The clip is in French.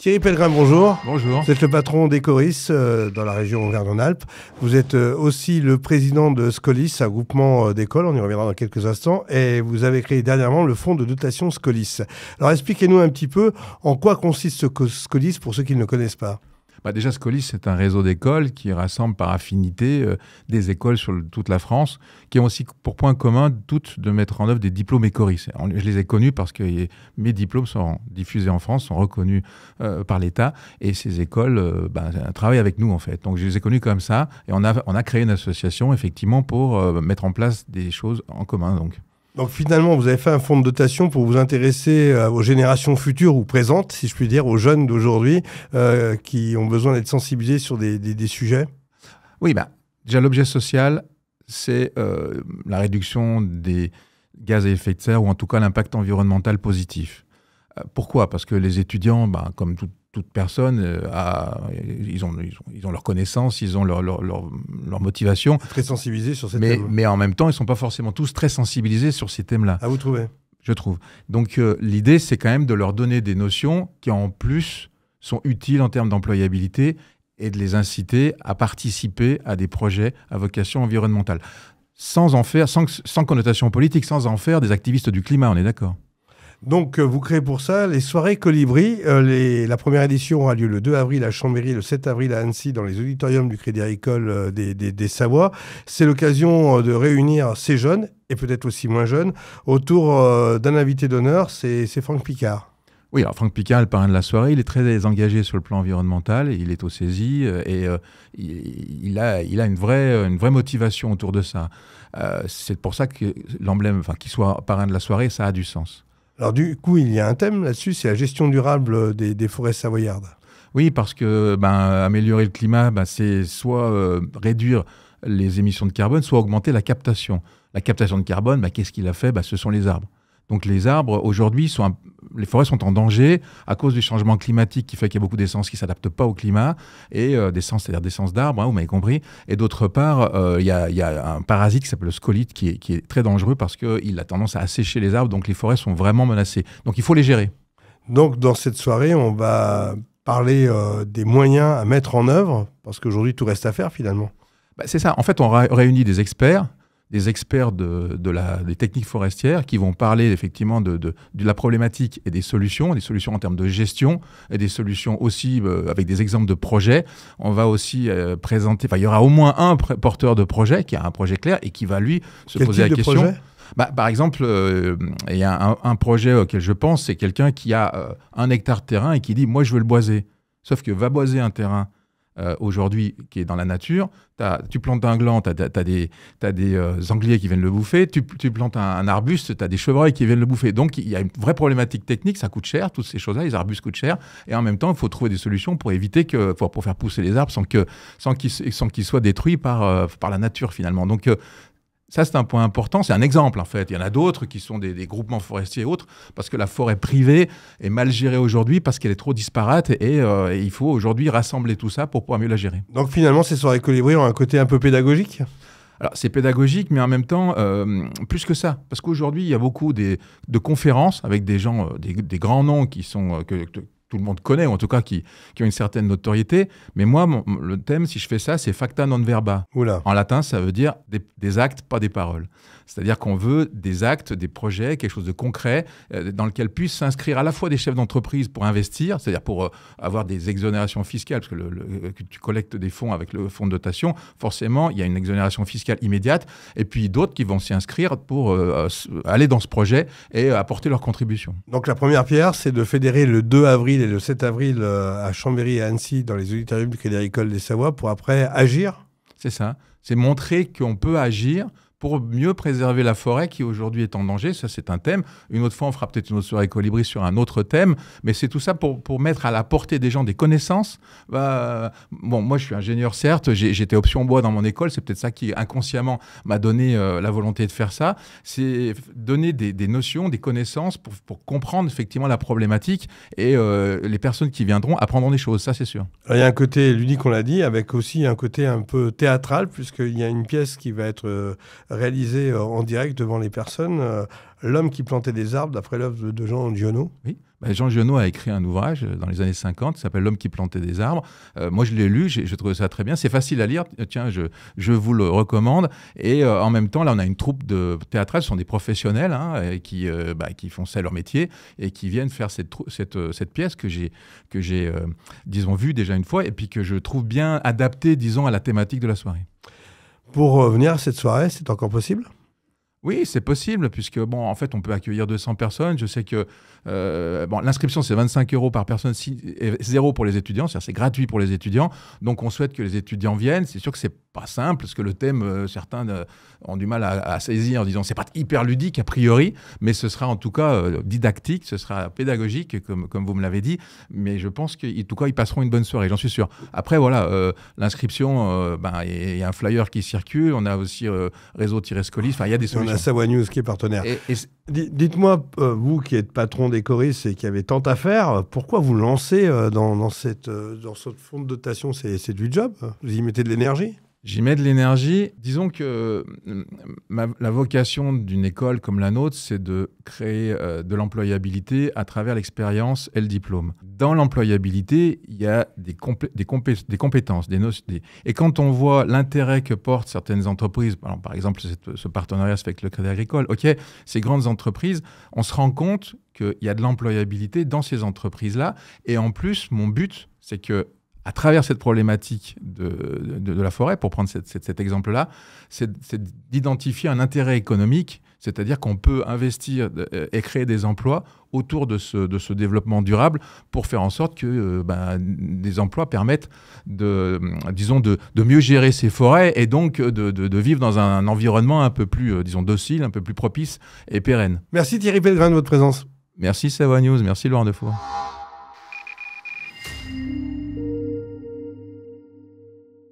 Thierry Pellegrin, bonjour. Bonjour. Vous êtes le patron d'Ecoris dans la région Auvergne-Rhône-Alpes. Vous êtes aussi le président de Scolis, un groupement d'écoles, on y reviendra dans quelques instants, et vous avez créé dernièrement le fonds de dotation Scolis. Alors expliquez-nous un petit peu en quoi consiste ce Scolis pour ceux qui ne le connaissent pas. Déjà, Scolis, c'est un réseau d'écoles qui rassemble par affinité des écoles sur toute la France, qui ont aussi pour point commun toutes de mettre en œuvre des diplômes Ecoris. Je les ai connus parce que mes diplômes sont diffusés en France, sont reconnus par l'État, et ces écoles travaillent avec nous en fait. Donc je les ai connus comme ça, et on a créé une association effectivement pour mettre en place des choses en commun. Donc finalement, vous avez fait un fonds de dotation pour vous intéresser aux générations futures ou présentes, si je puis dire, aux jeunes d'aujourd'hui qui ont besoin d'être sensibilisés sur des sujets. Oui, déjà l'objet social, c'est la réduction des gaz à effet de serre ou en tout cas l'impact environnemental positif. Pourquoi ? Parce que les étudiants, comme toute personne, ils ont leur connaissance, ils ont leur motivation. Très sensibilisés sur ces thèmes. Mais en même temps, ils ne sont pas forcément tous très sensibilisés sur ces thèmes-là. Ah, vous trouvez ? Je trouve. Donc l'idée, c'est quand même de leur donner des notions qui en plus sont utiles en termes d'employabilité et de les inciter à participer à des projets à vocation environnementale. Sans connotation politique, sans en faire des activistes du climat, on est d'accord ? Donc, vous créez pour ça les soirées Colibri. La première édition aura lieu le 2 avril à Chambéry, le 7 avril à Annecy, dans les auditoriums du Crédit Agricole des Savoies. C'est l'occasion de réunir ces jeunes, et peut-être aussi moins jeunes, autour d'un invité d'honneur, c'est Franck Picard. Oui, alors Franck Picard, le parrain de la soirée, il est très engagé sur le plan environnemental, il est au CESI, et il a une vraie motivation autour de ça. C'est pour ça que l'emblème, qu'il soit parrain de la soirée, ça a du sens. Alors du coup, il y a un thème là-dessus, c'est la gestion durable des forêts savoyardes. Oui, parce que améliorer le climat, c'est soit réduire les émissions de carbone, soit augmenter la captation. La captation de carbone, qu'est-ce qu'il a fait ? Ce sont les arbres. Donc les arbres, aujourd'hui, les forêts sont en danger à cause du changement climatique qui fait qu'il y a beaucoup d'essences qui ne s'adaptent pas au climat, et d'essences, c'est-à-dire d'essences d'arbres, vous m'avez compris. Et d'autre part, il y a un parasite qui s'appelle le scolite qui est très dangereux parce qu'il a tendance à assécher les arbres, donc les forêts sont vraiment menacées. Donc il faut les gérer. Donc dans cette soirée, on va parler des moyens à mettre en œuvre, parce qu'aujourd'hui, tout reste à faire finalement. C'est ça. En fait, on réunit des experts des techniques forestières qui vont parler effectivement de la problématique et des solutions en termes de gestion et des solutions aussi avec des exemples de projets. On va aussi présenter, il y aura au moins un porteur de projet qui a un projet clair et qui va lui se poser la question. Quel type de projet ? Par exemple, il y a un projet auquel je pense, c'est quelqu'un qui a 1 hectare de terrain et qui dit « moi je veux le boiser ». Sauf que va boiser un terrain aujourd'hui qui est dans la nature, tu plantes un gland, tu as des sangliers qui viennent le bouffer, tu plantes un arbuste, tu as des chevreuils qui viennent le bouffer. Donc il y a une vraie problématique technique, ça coûte cher, toutes ces choses-là, les arbustes coûtent cher, et en même temps il faut trouver des solutions pour éviter pour faire pousser les arbres sans qu'ils soient détruits par la nature finalement. Donc ça, c'est un point important. C'est un exemple, en fait. Il y en a d'autres qui sont des groupements forestiers et autres, parce que la forêt privée est mal gérée aujourd'hui parce qu'elle est trop disparate et il faut aujourd'hui rassembler tout ça pour pouvoir mieux la gérer. Donc finalement, ces soirées Colibri ont un côté un peu pédagogique ? Alors, c'est pédagogique, mais en même temps, plus que ça. Parce qu'aujourd'hui, il y a beaucoup de conférences avec des gens, des grands noms qui sont... que tout le monde connaît, ou en tout cas qui ont une certaine notoriété. Mais moi, le thème, si je fais ça, c'est facta non verba. Oula. En latin, ça veut dire des actes, pas des paroles. C'est-à-dire qu'on veut des actes, des projets, quelque chose de concret, dans lequel puissent s'inscrire à la fois des chefs d'entreprise pour investir, c'est-à-dire pour avoir des exonérations fiscales, parce que tu collectes des fonds avec le fonds de dotation, forcément, il y a une exonération fiscale immédiate, et puis d'autres qui vont s'y inscrire pour aller dans ce projet et apporter leur contribution. Donc la première pierre, c'est de fédérer le 2 avril et le 7 avril à Chambéry et à Annecy dans les auditoriums du Crédit Agricole des Savoies pour après agir. C'est ça. C'est montrer qu'on peut agir pour mieux préserver la forêt qui aujourd'hui est en danger. Ça, c'est un thème. Une autre fois, on fera peut-être une autre soirée Colibri sur un autre thème, mais c'est tout ça pour mettre à la portée des gens des connaissances. Moi, je suis ingénieur, certes, j'étais option bois dans mon école, c'est peut-être ça qui, inconsciemment, m'a donné la volonté de faire ça. C'est donner des notions, des connaissances pour comprendre effectivement la problématique et les personnes qui viendront apprendront des choses, ça, c'est sûr. Alors, il y a un côté ludique, on l'a dit, avec aussi un côté un peu théâtral, puisqu'il y a une pièce qui va être réalisé en direct devant les personnes, L'homme qui plantait des arbres, d'après l'œuvre de Jean Giono. Oui. Jean Giono a écrit un ouvrage dans les années 50 qui s'appelle L'homme qui plantait des arbres. Moi, je l'ai lu, j'ai trouvé ça très bien. C'est facile à lire. Tiens, je vous le recommande. Et en même temps, là, on a une troupe de théâtrales. Ce sont des professionnels qui font ça leur métier et qui viennent faire cette pièce que j'ai disons, vue déjà une fois et puis que je trouve bien adaptée, disons, à la thématique de la soirée. Pour venir à cette soirée, c'est encore possible ? Oui, c'est possible, puisque, en fait, on peut accueillir 200 personnes. Je sais que l'inscription, c'est 25 € par personne, et 0 pour les étudiants, c'est-à-dire c'est gratuit pour les étudiants. Donc, on souhaite que les étudiants viennent. C'est sûr que c'est pas simple, parce que le thème, certains ont du mal à saisir en disant c'est pas hyper ludique a priori, mais ce sera en tout cas didactique, ce sera pédagogique, comme vous me l'avez dit. Mais je pense qu'en tout cas, ils passeront une bonne soirée, j'en suis sûr. Après, voilà, l'inscription, il y a un flyer qui circule. On a aussi Réseau-Scolis. Enfin, il y a des solutions. On a Savoie News qui est partenaire. Dites-moi, vous qui êtes patron des choristes et qui avez tant à faire, pourquoi vous lancez dans cette fonds de dotation? C'est du job? Vous y mettez de l'énergie? J'y mets de l'énergie. Disons que la vocation d'une école comme la nôtre, c'est de créer de l'employabilité à travers l'expérience et le diplôme. Dans l'employabilité, il y a des compétences. Et quand on voit l'intérêt que portent certaines entreprises, par exemple ce partenariat se fait avec le Crédit Agricole, ces grandes entreprises, on se rend compte qu'il y a de l'employabilité dans ces entreprises-là. Et en plus, mon but, c'est que à travers cette problématique de la forêt, pour prendre cet exemple-là, c'est d'identifier un intérêt économique, c'est-à-dire qu'on peut investir et créer des emplois autour de ce développement durable pour faire en sorte que des emplois permettent de mieux gérer ces forêts et donc de vivre dans un environnement un peu plus, docile, un peu plus propice et pérenne. Merci Thierry Pellegrin de votre présence. Merci Savoie News, merci Laurent Defour.